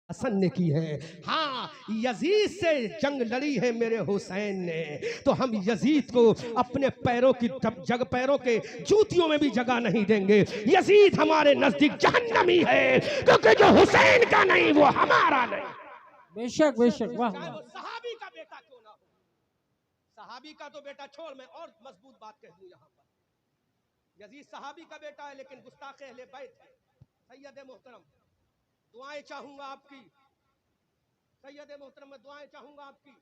हसन ने की है। हाँ, यजीद से जंग लड़ी है मेरे हुसैन ने, तो हम यजीद को अपने पैरों की पैरों के जूतियों में भी जगह नहीं देंगे। यजीद हमारे नजदीक जहन्नमी है, क्योंकि जो हुसैन का नहीं वो हमारा नहीं। बेशक बेशक, वाह चाहे वाह। वो सहाबी का बेटा क्यों ना हो। सहाबी का तो बेटा छोड़, मैं और मजबूत बात कह दूं यहाँ पर। यजीद सहाबी का बेटा है लेकिन गुस्ताखे अहले बैत है। सैयद मोहतरम, दुआएं चाहूंगा आपकी। सैयद मोहतरम, मैं दुआएं चाहूंगा आपकी।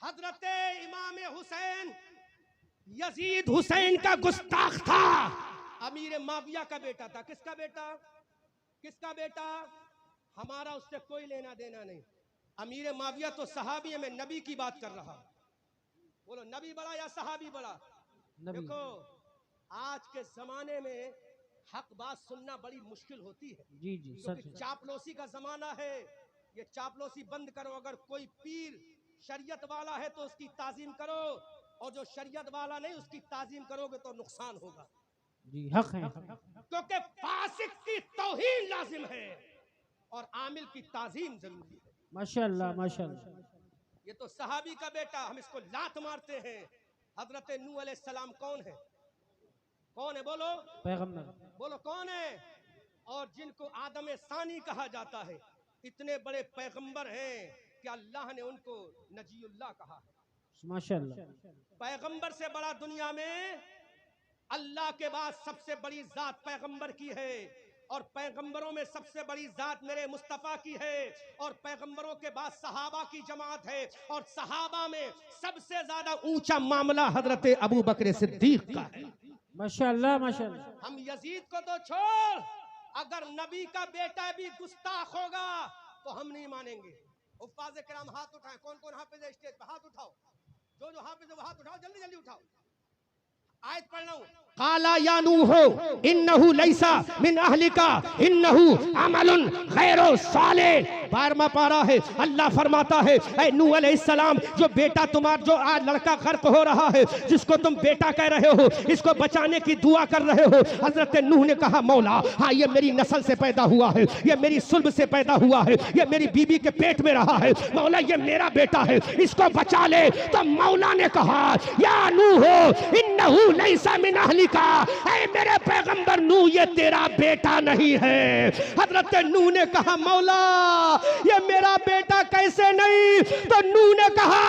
हजरत इमाम हुसैन यजीद हुसैन का गुस्ताख था। अमीर माविया का बेटा था। किसका बेटा? किसका बेटा? हमारा उससे कोई लेना देना नहीं। अमीर माविया तो सहाबी है, मैं नबी की बात कर रहा। बोलो नबी बड़ा या सहाबी बड़ा? देखो, आज के जमाने में हक बात सुनना बड़ी मुश्किल होती है। जी जी, क्योंकि सच। चापलूसी का जमाना है। ये चापलूसी बंद करो। अगर कोई पीर शरीयत वाला है तो उसकी ताजीम करो, और जो शरीयत वाला नहीं उसकी ताजीम करोगे तो नुकसान होगा। जी, हक है। क्योंकि फासिक की तौहीन लाजिम है और आमिल की ताजीम जरूरी है। माशाअल्लाह माशाअल्लाह। ये तो सहाबी का बेटा, हम इसको लात मारते हैं। हजरत नूह अलैहिस्सलाम कौन है? कौन है? बोलो पैगंबर। बोलो कौन है? और जिनको आदम सानी कहा जाता है, इतने बड़े पैगंबर हैं कि अल्लाह ने उनको नजीउल्लाह कहा है। माशाअल्लाह। पैगंबर से बड़ा दुनिया में अल्लाह के बाद सबसे बड़ी जात पैगंबर की है, और पैगंबरों में सबसे बड़ी जात मेरे मुस्तफा की है, और पैगंबरों के बाद सहाबा की जमात है, और सहाबा में सबसे ज्यादा ऊंचा मामला हजरत अबू बकर सिद्दीक का है। माशाअल्लाह माशाअल्लाह। हम यजीद को तो छोड़, अगर नबी का बेटा भी गुस्ताख होगा तो हम नहीं मानेंगे। हुफ्फाज़ किराम हाथ उठाएं। कौन कौन हाफिज है स्टेज पे? हाथ उठाओ। जो जो हाफिज है वो हाथ उठाओ, जल्दी जल्दी उठाओ। आयत पढ़ रहा हूं। काला या नूहो इन्नहु लैसा मिन अहलिका इन्नहु अमलुन गैरु सालिह। 12वां पारा है। अल्लाह फरमाता है, ऐ नूह अलैहिस्सलाम, जो बेटा तुम्हारा, जो आज लड़का गर्क हो रहा है, जिसको तुम बेटा कह रहे हो, इसको बचाने की दुआ कर रहे हो। हजरत नूह ने कहा, मौला हाँ, ये मेरी नस्ल से पैदा हुआ है, ये मेरी सुल्ब से पैदा हुआ है, ये मेरी बीबी के पेट में रहा है, मौला ये मेरा बेटा है, इसको बचा ले। तो मौला ने कहा, या नूह इन्नहु लैसा मिन अहलिका, ऐ मेरे पैगंबर नूह, ये तेरा बेटा नहीं है। हजरत नूह ने कहा, मौला ये मेरा बेटा कैसे नहीं? तो नूह ने कहा,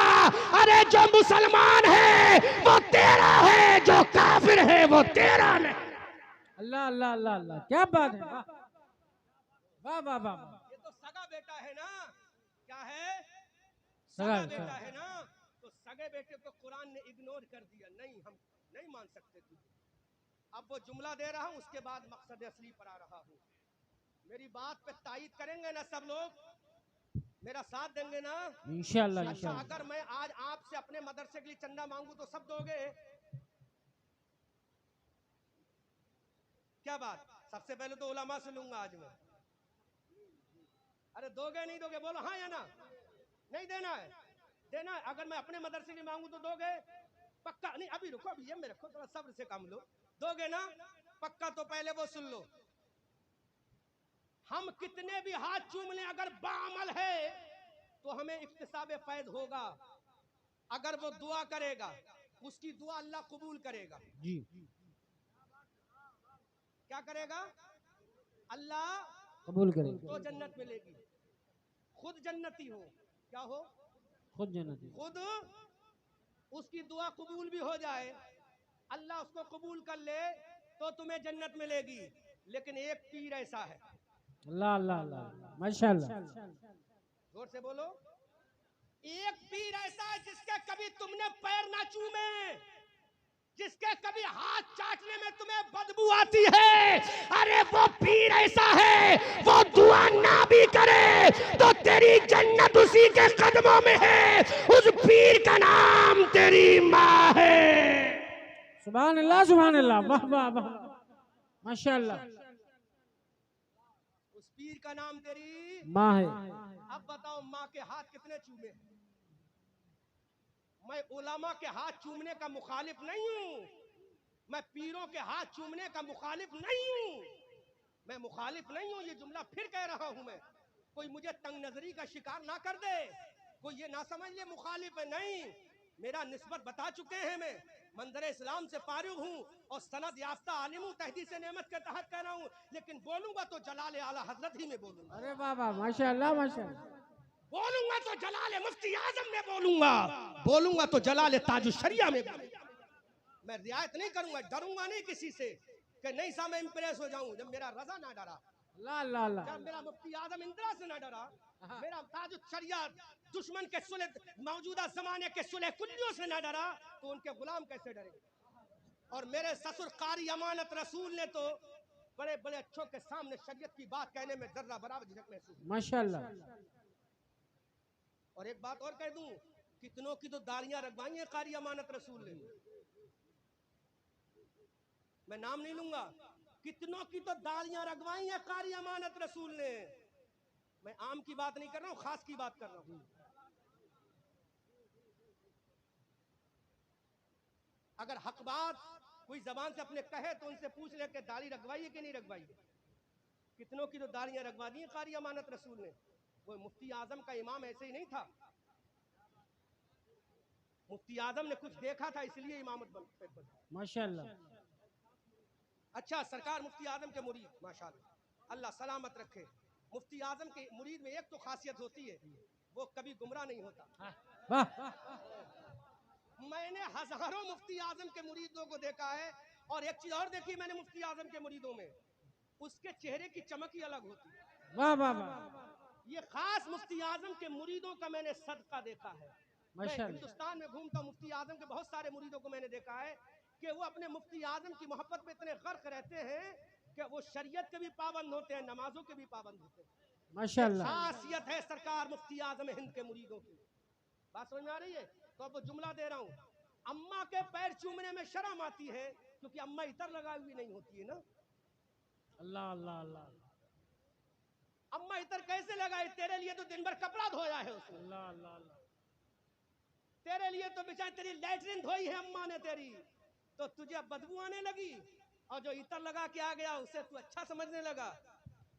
अरे जो मुसलमान है वो तेरा है, जो काफिर है वो तेरा नहीं। अल्लाह अल्लाह अल्लाह अल्लाह, क्या बात है। वाह वाह वाह। ये तो सगा बेटा है ना? क्या है? सगा सगा बेटा है ना? तो सगे बेटे को कुरान ने इग्नोर कर दिया। नहीं, हम नहीं मान सकते तुझे। अब वो जुमला दे रहा हूं, उसके बाद मकसद असली पर आ रहा हूं। मेरी बात पे तायीद करेंगे ना सब लोग? मेरा साथ देंगे ना? इंशाअल्लाह अच्छा, इंशाअल्लाह। अगर मैं आज आपसे अपने मदरसे के लिए चंदा मांगू तो सब दोगे? क्या बात? सबसे पहले तो उलमा से लूंगा आज मैं। अरे दोगे नहीं दोगे? बोलो हाँ या ना। नहीं देना है? देना है। अगर मैं अपने मदरसे की मांगू तो दोगे? पक्का? नहीं, अभी रुको, अभी ये में रखो, थोड़ा सब्र से काम लो। दोगे ना? पक्का? तो पहले वो सुन लो। हम कितने भी हाथ चूम लें, अगर बाअमल है तो हमें इक्तिसाब फैज होगा। अगर वो दुआ करेगा, उसकी दुआ अल्लाह कबूल करेगा। जी, क्या करेगा? अल्लाह कबूल करें। तो जन्नत मिलेगी। खुद जन्नती हो, क्या हो? खुद जन्नती। खुद उसकी दुआ कबूल भी हो जाए, अल्लाह उसको कबूल कर ले तो तुम्हें जन्नत मिलेगी। लेकिन एक पीर ऐसा है, अल्लाह अल्लाह अल्लाह, माशाअल्लाह। जोर से बोलो, एक पीर ऐसा है जिसके कभी तुमने पैर ना चूमे, जिसके कभी हाथ चाटने में तुम्हें बदबू आती है। अरे वो पीर ऐसा है, वो दुआ ना भी करे तो तेरी जन्नत उसी के कदमों में है। उस पीर का नाम तेरी माँ है। सुभान अल्लाह सुभान अल्लाह, वाह वाह वाह, माशाअल्लाह। उस पीर का नाम तेरी माँ है। अब बताओ, माँ के हाथ कितने चूमे? मैं उलमा के हाथ चूमने का मुखालिफ नहीं हूं, मैं पीरों के हाथ चूमने का मुखालिफ नहीं हूं, मैं मुखालिफ नहीं हूं। ये जुमला फिर कह रहा हूं मैं। कोई मुझे तंग नजरी का शिकार ना कर दे, कोई ये ना समझ ले मुखालिफ है, नहीं, मेरा निस्बत बता चुके हैं, मैं मंजर इस्लाम से फारिग हूँ और सनद याफ्ता आलिम हूँ, तहदीस नेमत के तहत कह रहा हूँ, लेकिन बोलूंगा तो जलाल आला हजरत ही में बोलूंगा। अरे बाबा माशाल्लाह माशाल्लाह। बोलूंगा तो जलाल मुफ्ती आजम में बोलूंगा, बोलूंगा तो जलाल ताजु शरिया में बोलूंगा। मैं रियायत नहीं करूंगा, डरूंगा नहीं किसी से कि नहीं सा मैं इंप्रेस हो जाऊं। जब मेरा रजा ना डरा, अल्लाह अल्लाह अल्लाह। जब मेरा मुफ्ती आजम इंदिरा से ना डरा, मेरा ताजु शरिया दुश्मन के सुले मौजूदा जमाने के सुले कुल्लियों से ना डरा, तो उनके गुलाम कैसे डरेंगे। और मेरे ससुर कारी अमानत रसूल ने तो बड़े बड़े अच्छों के सामने शरीयत की बात कहने में जर्रा बराबर झिझक महसूस। माशाल्लाह। और एक बात और कह दूं, कितनों की तो दालियां रखवाई हैं कारी अमानत रसूल ने, मैं नाम नहीं लूंगा, कितनों की तो दालियां रखवाई हैं कारी अमानत रसूल ने। मैं आम की बात नहीं कर रहा हूं, खास की बात कर रहा हूं। अगर हक बात कोई जबान से अपने कहे तो उनसे पूछ ले कि दाढ़ी रखवाई है कि नहीं रखवाई है। कितनों की तो दाढ़ियां रखवा दी कारी अमानत रसूल ने। वो मुफ्ती आजम का इमाम ऐसे ही नहीं था, मुफ्ती आजम ने कुछ देखा था इसलिए इमामत बन। माशाल्लाह। अच्छा, सरकार मुफ्ती आजम के मुरीद, माशाल्लाह, अल्लाह सलामत रखे। मुफ्ती आजम के मुरीद में एक तो खासियत होती है, वो कभी गुमराह नहीं होता। वाह। मैंने हजारों मुफ्ती आजम के मुरीदों को देखा है, और एक चीज और देखी मैंने मुफ्ती आजम के मुरीदों में, उसके चेहरे की चमक ही अलग होती है। वाह वाह वाह। ये खास मुफ्ती आजम के मुरीदों का मैंने सदका देखा है। मैं माशाल्लाह। हिंदुस्तान में घूमता हूँ, मुफ्ती आजम के बहुत सारे मुरीदों को मैंने देखा है कि वो अपने मुफ्ती आजम की मोहब्बत में इतने गर्क रहते हैं कि वो शरीयत के भी पाबंद होते हैं, नमाजों के भी पाबंद होते हैं। माशाल्लाह। खासियत है सरकार मुफ्ती आजम हिंद के मुरीदों की। बात समझ में आ रही है? तो अब जुमला दे रहा हूँ, अम्मा के पैर चूमने में शर्म आती है क्योंकि अम्मा इतर लगाई हुई नहीं होती है ना। अल्लाह अल्लाह अल्लाह। अम्मा इतर कैसे लगाए? तेरे लिए तो दिन भर कपड़ा धोया है उसने, अल्लाह अल्लाह अल्लाह। तेरे लिए तो बेचारी तेरी लैट्रिन धोई है अम्मा ने तेरी, तो तुझे बदबू आने लगी, और जो इतर लगा के आ गया उसे तू अच्छा समझने लगा।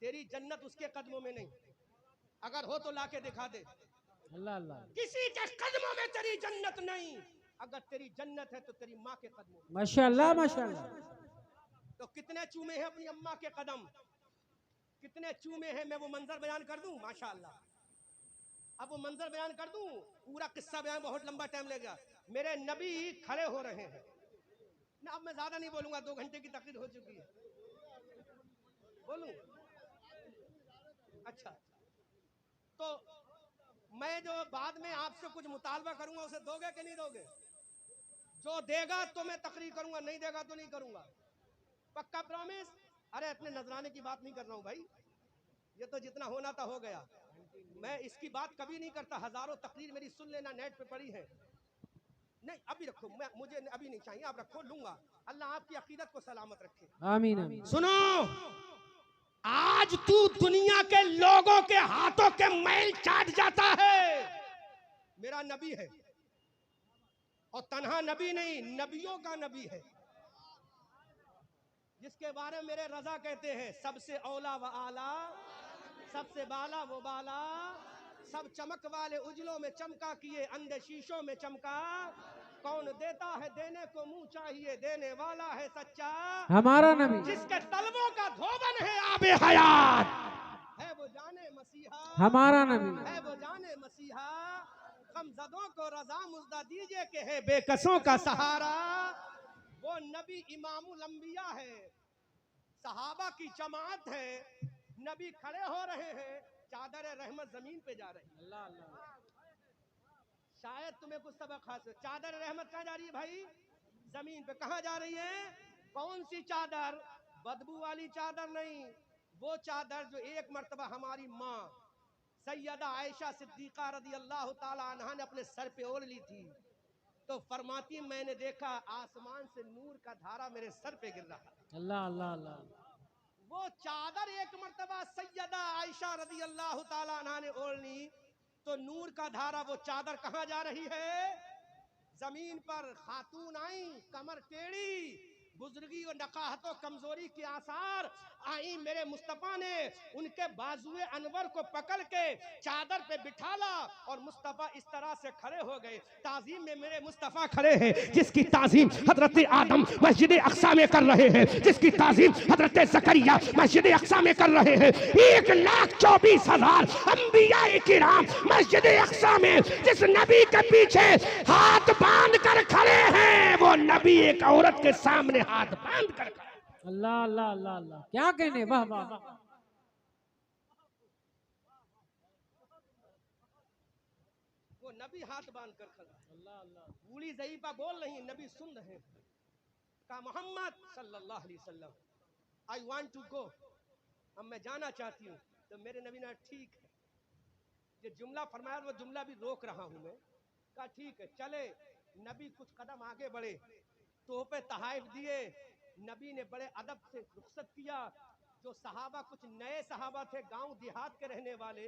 तेरी जन्नत उसके कदमों में नहीं, अगर हो तो लाके दिखा दे। अल्लाह अल्लाह। किसी के कदमों में तेरी जन्नत नहीं, अगर तेरी जन्नत है तो तेरी माँ के कदमों में। माशाल्लाह माशाल्लाह। तो कितने चूमे हैं अपनी अम्मा के कदम, कितने चूमे हैं? मैं वो मंजर बयान कर दूं? माशाल्लाह, अब वो मंजर बयान कर दूं? पूरा किस्सा बयान बहुत लंबा टाइम लेगा। मेरे नबी खड़े हो रहे हैं ना, अब मैं ज्यादा नहीं बोलूंगा, 2 घंटे की तकरीर हो चुकी है। बोलूं? अच्छा, तो मैं जो बाद में आपसे कुछ मुतालबा करूंगा उसे दोगे कि नहीं दोगे? जो देगा तो मैं तकरीर करूंगा, नहीं देगा तो नहीं करूंगा। पक्का प्रॉमिस? अरे अपने नजराने की बात नहीं कर रहा हूं भाई, ये तो जितना होना था हो गया। मैं इसकी बात कभी नहीं करता, हजारों तकरीर मेरी सुन लेना, नेट पे पड़ी है। नहीं अभी रखो, मुझे अभी नहीं चाहिए, आप रखो, लूंगा। अल्लाह आपकी अकीदत को सलामत रखे। आमीन आमीन। सुनो, आज तू दुनिया के लोगों के हाथों के मैल चाट जाता है, मेरा नबी है, और तन्हा नबी नहीं, नबियों का नबी है, जिसके बारे में मेरे रजा कहते हैं सबसे औला व आला, सबसे बाला वो बाला, सब चमक वाले उजलों में चमका किए, अंधे शीशों में चमका। कौन देता है देने को मुंह चाहिए, देने वाला है सच्चा हमारा नबी। जिसके तलबों का धोबन है आबे हयात, है वो जाने मसीहा, हमारा नबी। है वो जाने मसीहा। गमज़दों को रजा मुज़्दा दीजिए कि है बेकसों का सहारा। वो नबी इमामुल अंबिया है, सहाबा की जमात है, नबी खड़े हो रहे हैं, चादर रहमत जमीन पे जा रही है। अल्लाह अल्लाह। शायद तुम्हें कुछ सबक हासिल। चादर रहमत कहाँ जा रही है भाई? जमीन पे। कहाँ जा रही है? कौन सी चादर? बदबू वाली चादर नहीं, वो चादर जो एक मर्तबा हमारी माँ सैयदा आयशा सिद्दीका रदी अल्लाह ताला अन्हा ने अपने सर पे ओढ़ ली थी। तो फरमाती मैंने देखा आसमान से नूर का धारा मेरे सर पे गिर रहा। अल्लाह अल्लाह अल्लाह। वो चादर एक मर्तबा सैयदा आयशा रदी अल्लाह ताला अन्हा ने ओढ़ ली, तो नूर का धारा वो चादर कहाँ जा रही है? जमीन पर। खातून आई, कमर टेढ़ी, बुजुर्गी और नकाहत और कमजोरी के आसार, आई मेरे मुस्तफा ने उनके बाजुए अनवर को पकड़ के चादर पे बिठाला और मुस्तफा इस तरह से खड़े हो गए। ताजीम में मेरे मुस्तफा खड़े हैं, जिसकी ताजीम हजरत आदम मस्जिद अक्सा में कर रहे हैं, जिसकी ताजीम हजरत ज़करिया मस्जिद अक्सा में कर रहे हैं। 1,24,000 अंबिया किराम मस्जिद अक्सा में जिस नबी के पीछे हाथ बांध कर खड़े हैं, वो नबी एक औरत के सामने हाथ बांध कर खड़े। अल्लाह अल्लाह अल्लाह अल्लाह, क्या कहने, वाह वाह वाह। वो नबी हाथ बांध कर खड़ा। अल्लाह अल्लाह। बूढ़ी ज़ईफा बोल रही, नबी सुन रहे हैं। कहा मोहम्मद सल्लल्लाहु अलैहि वसल्लम, आई वांट टू गो, अब मैं जाना चाहती हूँ। तो मेरे नबी ने ठीक है, ये जुमला फरमाया, वो जुमला भी रोक रहा हूँ मैं। कहा ठीक है चले। नबी कुछ कदम आगे बढ़े, तोहफे तहाइफ दिए। नबी ने बड़े अदब से रुखसत किया। जो सहाबा कुछ नए सहाबा थे, गांव देहात के रहने वाले,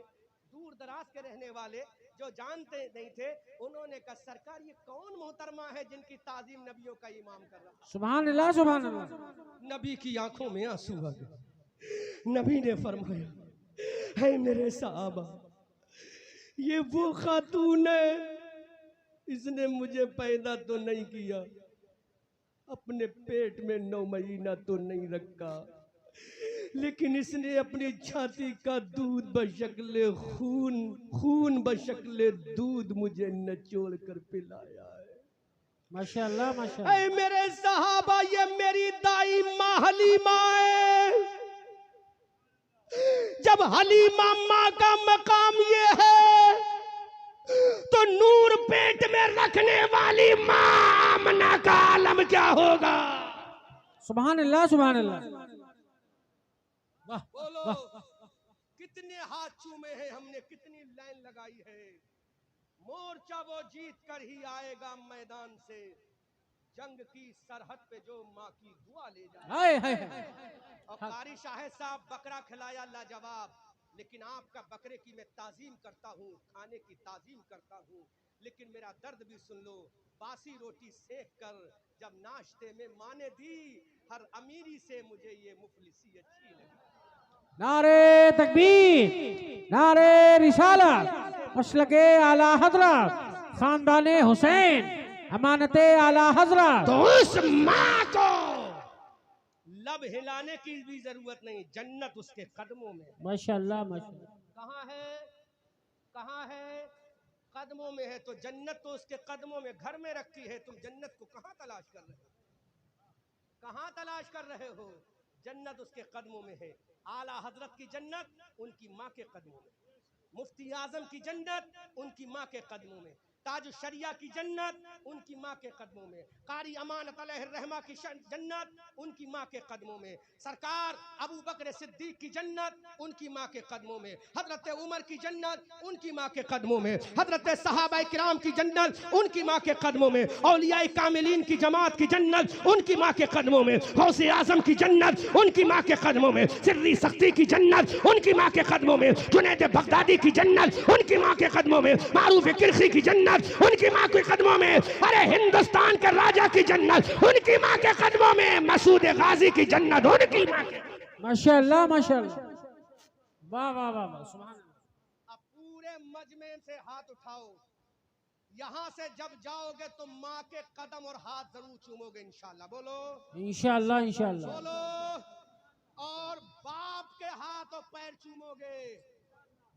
दूर दराज के रहने वाले, जो जानते नहीं थे, उन्होंने कहा सरकार ये कौन मोहतरमा है जिनकी ताजीम नबियों का इमाम कर रहा। सुभान अल्लाह सुभान अल्लाह। नबी की आंखों में आंसू आ गए। नबी ने फरमाया, है मेरे सहाबा, ये वो खातून है, इसने मुझे पैदा तो नहीं किया, अपने पेट में 9 महीना तो नहीं रखा, लेकिन इसने अपनी छाती का दूध बशक्ले खून, खून बशक्ले दूध मुझे निचोड़ कर पिलाया है। माशाअल्लाह माशाअल्लाह। ऐ मेरे सहाबा, ये मेरी दाई माँ हलीमा है। जब हलीमा माँ का मकाम ये है, तो नूर पेट में रखने वाली माँ आमना का आलम क्या होगा। सुभान अल्लाह सुभान अल्लाह। वाह बोलो वाह। कितने हाथ चूमे हैं हमने, कितनी लाइन लगाई है। मोर्चा वो जीत कर ही आएगा मैदान से, जंग की सरहद पे जो माँ की दुआ ले जाए। हाय हाय हाय। और कारी शाहिद साहब बकरा खिलाया लाजवाब, लेकिन आपका बकरे की मैं ताजीम करता हूँ, खाने की ताजीम करता हूँ, लेकिन मेरा दर्द भी सुन लो। बासी रोटी सेक कर जब नाश्ते में माँ ने दी, हर अमीरी से मुझे ये मुफलिसी अच्छी लगी। नारे तकबीर, नारे रिसालत, मसलके आला हजरत, खानदाने हुसैन, अमानते आला हजरत। तो उस माँ को लब हिलाने की भी जरूरत नहीं, जन्नत उसके कदमों में। माशाअल्लाह माशाअल्लाह। कहाँ है, कहाँ है, कदमों में है। तो जन्नत तो उसके कदमों में घर में रखी है। तुम जन्नत को कहाँ तलाश कर रहे हो, कहाँ तलाश कर रहे हो। जन्नत उसके कदमों में है। आला हजरत की जन्नत उनकी माँ के कदमों में, मुफ्ती आजम की जन्नत उनकी माँ के कदमों में, ताज शरिया की जन्नत उनकी माँ के कदमों में, कारी अमानत रहमा की जन्नत उनकी माँ के कदमों में, सरकार अबू बकर सिद्दीक की जन्नत उनकी माँ के कदमों में, हजरत उमर की जन्नत उनकी माँ के कदमों में, हजरत सहाबा किराम की जन्नत उनकी माँ के कदमों में, औलिया कामिलीन की जमात की जन्नत उनकी माँ के कदमों में, गौसे आजम की जन्नत उनकी माँ के कदमों में, सिर्री सख्ती की जन्नत उनकी माँ के कदमों में, जुनैद बगदादी की जन्नत उनकी माँ के कदमों में, मारूफ किरखी की जन्नत उनकी माँ के कदमों में, अरे हिंदुस्तान के राजा की जन्नत उनकी माँ के कदमों में, मसूद गाजी की जन्नत उनकी माँ के। माशाअल्लाह माशाअल्लाह। वाह वाह वाह वाह। सुभान अल्लाह। अब पूरे मजमे से हाथ उठाओ, यहाँ से जब जाओगे तो माँ के कदम और हाथ जरूर चूमोगे इंशाल्लाह। बोलो इंशाअल्लाह इंशाअल्लाह। बोलो। और बाप के हाथ और पैर चूमोगे।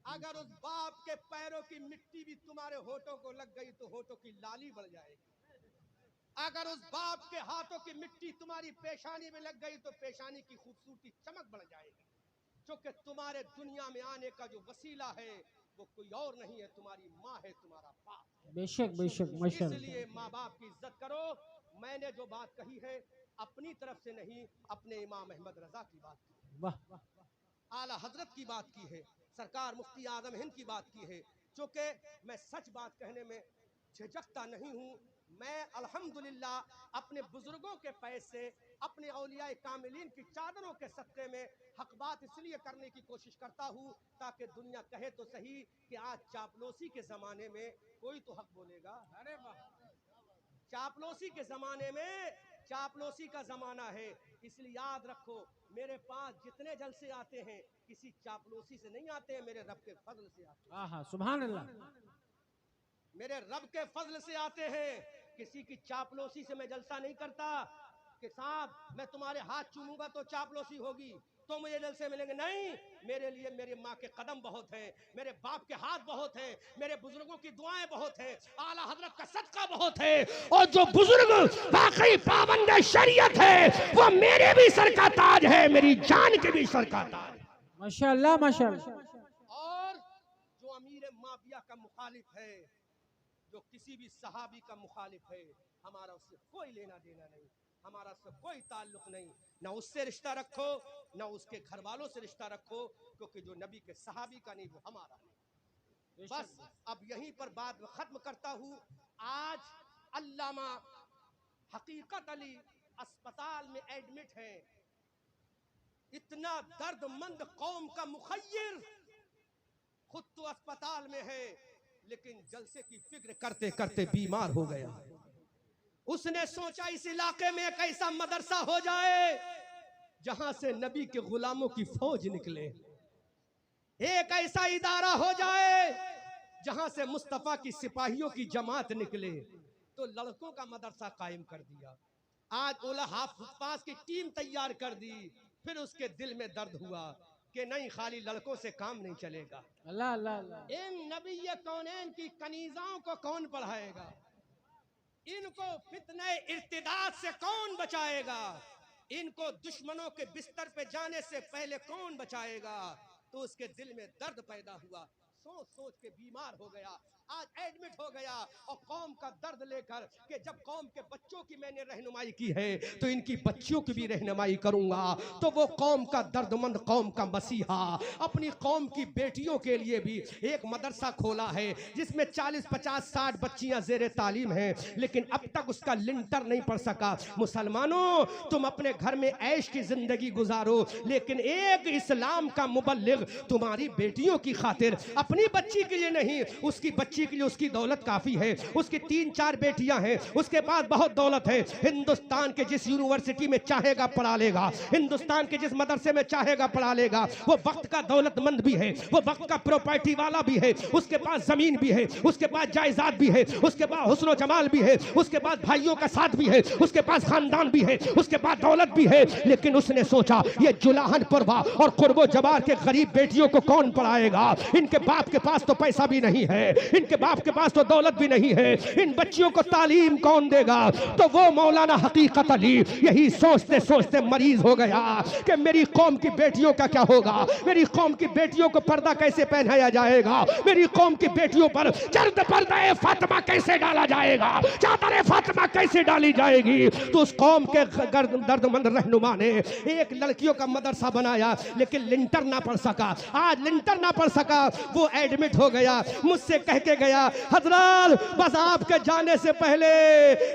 अगर उस बाप के पैरों की मिट्टी भी तुम्हारे होठों को लग गई तो होठों की लाली बढ़ जाएगी। अगर उस बाप के हाथों की मिट्टी तुम्हारी पेशानी में लग गई तो पेशानी की खूबसूरती चमक बढ़ जाएगी, क्योंकि तुम्हारे दुनिया में आने का जो वसीला है वो कोई और नहीं है, तुम्हारी माँ है, तुम्हारा बाप। बेशक बेशक माशाअल्लाह। इसलिए माँ बाप की इज्जत करो। मैंने जो बात कही है अपनी तरफ से नहीं, अपने इमाम अहमद रजा की बात की, वाह आला हजरत की बात की है, सरकार मुफ्ती आजम हिंद की बात की है। चूंकि मैं सच बात कहने में झिझकता नहीं हूँ, मैं अल्हम्दुलिल्लाह अपने बुजुर्गों के पैसे, अपने औलिया कामिलीन की चादरों के सत्ते में हक बात इसलिए करने की कोशिश करता हूँ ताकि दुनिया कहे तो सही कि आज चापलूसी के जमाने में कोई तो हक बोलेगा। अरे वाह, चापलूसी के जमाने में, चापलूसी का जमाना है, इसलिए याद रखो मेरे पास जितने जलसे आते हैं किसी चापलूसी से नहीं आते हैं, मेरे रब के फजल से आते हैं। आहा सुभान अल्लाह। मेरे रब के फजल से आते हैं, किसी की चापलूसी से मैं जलसा नहीं करता कि साहब मैं तुम्हारे हाथ चूमूंगा तो चापलूसी होगी तो मुझे जलसे मिलेंगे। नहीं, मेरे लिए मेरी माँ के कदम बहुत हैं, मेरे बाप के हाथ बहुत हैं, मेरे बुजुर्गों की दुआएं बहुत हैं, आला हजरत का सदका बहुत है, और जो बुजुर्ग वाकई पाबंद शरीयत है वो मेरे भी सर का ताज है, मेरी जान के भी सर का ताज। माशाअल्लाह माशाअल्लाह। और जो अमीर माफिया का मुखालिफ है, जो किसी भी सहाबी का मुखालिफ है, हमारा उससे कोई लेना देना नहीं, हमारा उससे कोई ताल्लुक नहीं। ना उससे रिश्ता रखो, ना उसके घर वालों से रिश्ता रखो, क्योंकि जो नबी के सहाबी का नहीं वो हमारा नहीं। बस अब यहीं पर बात खत्म करता हूँ। आज अल्लामा हकीकत अली अस्पताल में एडमिट है। इतना दर्दमंद कौम का मुखय्यर खुद तो अस्पताल में है, लेकिन जलसे की फिक्र करते करते बीमार हो गया। उसने सोचा इस इलाके में एक ऐसा मदरसा हो जाए जहां से नबी के गुलामों की फौज निकले, एक ऐसा इदारा हो जाए जहां से मुस्तफा की सिपाहियों की जमात निकले। तो लड़कों का मदरसा कायम कर दिया। आज ओला हाफिज की टीम तैयार कर दी। फिर उसके दिल में दर्द हुआ कि नहीं, खाली लड़कों से काम नहीं चलेगा। अल्लाह अल्लाह अल्लाह। इन नबी कौनैन की कनीजाओं को कौन पढ़ाएगा, इनको फितने इर्तिदाद से कौन बचाएगा, इनको दुश्मनों के बिस्तर पे जाने से पहले कौन बचाएगा। तो उसके दिल में दर्द पैदा हुआ, सोच सोच के बीमार हो गया। आज एडमिट हो गया और कौम का दर्द लेकर कि जब कौम के बच्चों की मैंने रहनुमाई की है तो इनकी बच्चियों की भी रहनुमाई करूंगा। तो वो कौम का दर्दमंद कौम का मसीहा अपनी कौम की बेटियों के लिए भी एक मदरसा खोला है जिसमें 40, 50, 60 बच्चियां जेरे तालीम हैं, लेकिन अब तक उसका लिंटर नहीं पड़ सका। मुसलमानों, तुम अपने घर में ऐश की जिंदगी गुजारो, लेकिन एक इस्लाम का मुबल्लिग तुम्हारी बेटियों की खातिर, अपनी बच्ची के लिए नहीं, उसकी बच्ची के लिए उसकी दौलत काफी है। उसकी 3-4 बेटियां हैं, उसके पास बहुत दौलत है। हिंदुस्तान के जिस यूनिवर्सिटी में चाहेगा पढ़ा लेगा, हिंदुस्तान के जिस मदरसे में चाहेगा पढ़ा लेगा। वो वक्त का दौलतमंद भी है, वो वक्त का प्रॉपर्टी वाला भी है, उसके पास जमीन भी है, उसके पास जायदाद भी है, उसके पास हुस्न जमाल भी है, उसके पास भाइयों का साथ भी है, उसके पास खानदान भी है, उसके पास दौलत भी है। लेकिन उसने सोचा ये जुलाहन पुरवा और कुर्बो जबार के गरीब बेटियों को कौन पढ़ाएगा। इनके बाप के पास तो पैसा भी नहीं है, इनके बाप के पास तो दौलत भी नहीं है, इन बच्चियों को तालीम कौन देगा। तो वो मौलाना हकीकत अली यही सोचते सोचते मरीज हो गया कि मेरी कौम की बेटियों का क्या होगा, मेरी कौम की बेटियों को पर्दा कैसे पहनाया जाएगा, मेरी कौम की बेटियों पर जर्द पर्दा फातिमा कैसे डाला जाएगा, चादर फातिमा कैसे डाली जाएगी। तो उस कौम के दर्दमंद रहनुमा ने एक लड़कियों का मदरसा बनाया, लेकिन लिंटर ना पढ़ सका। आज लिंटर ना पढ़ सका, वो एडमिट हो गया। मुझसे कह के गया, हजरत बस आपके जाने से पहले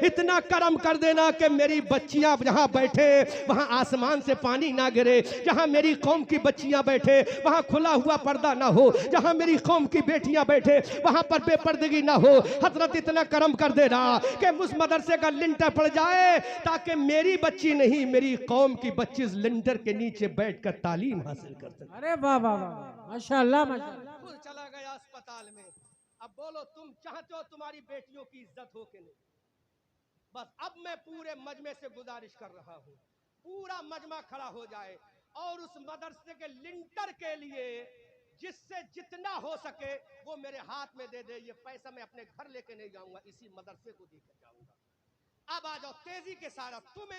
इतना करम कर देना कि मेरी बच्चियां जहां बैठे वहां आसमान से पानी ना गिरे, जहां मेरी कौम की बच्चियां बैठे वहां खुला हुआ पर्दा ना हो, जहां मेरी कौम की बेटियां बैठे वहां पर बेपर्दगी ना हो। हजरत इतना करम कर देना कि उस मदरसे का लिंटर पड़ जाए ताकि मेरी बच्ची नहीं, मेरी कौम की बच्ची इस लिंटर के नीचे बैठकर तालीम हासिल कर सके। अरे वाह वाह वाह, माशाअल्लाह माशाअल्लाह। खुद चला गया अस्पताल में। अब बोलो, तुम चाहते हो तुम्हारी बेटियों की इज्जत हो कि नहीं। बस अब मैं पूरे मजमे से गुजारिश कर रहा हूँ, पूरा मजमा खड़ा हो जाए और उस मदरसे के लिंटर के लिए जिससे जितना हो सके वो मेरे हाथ में दे दे। ये पैसा मैं अपने घर लेके नहीं जाऊंगा, इसी मदरसे को देकर जाऊंगा। अब आ जाओ तेजी के साथ, तुम्हें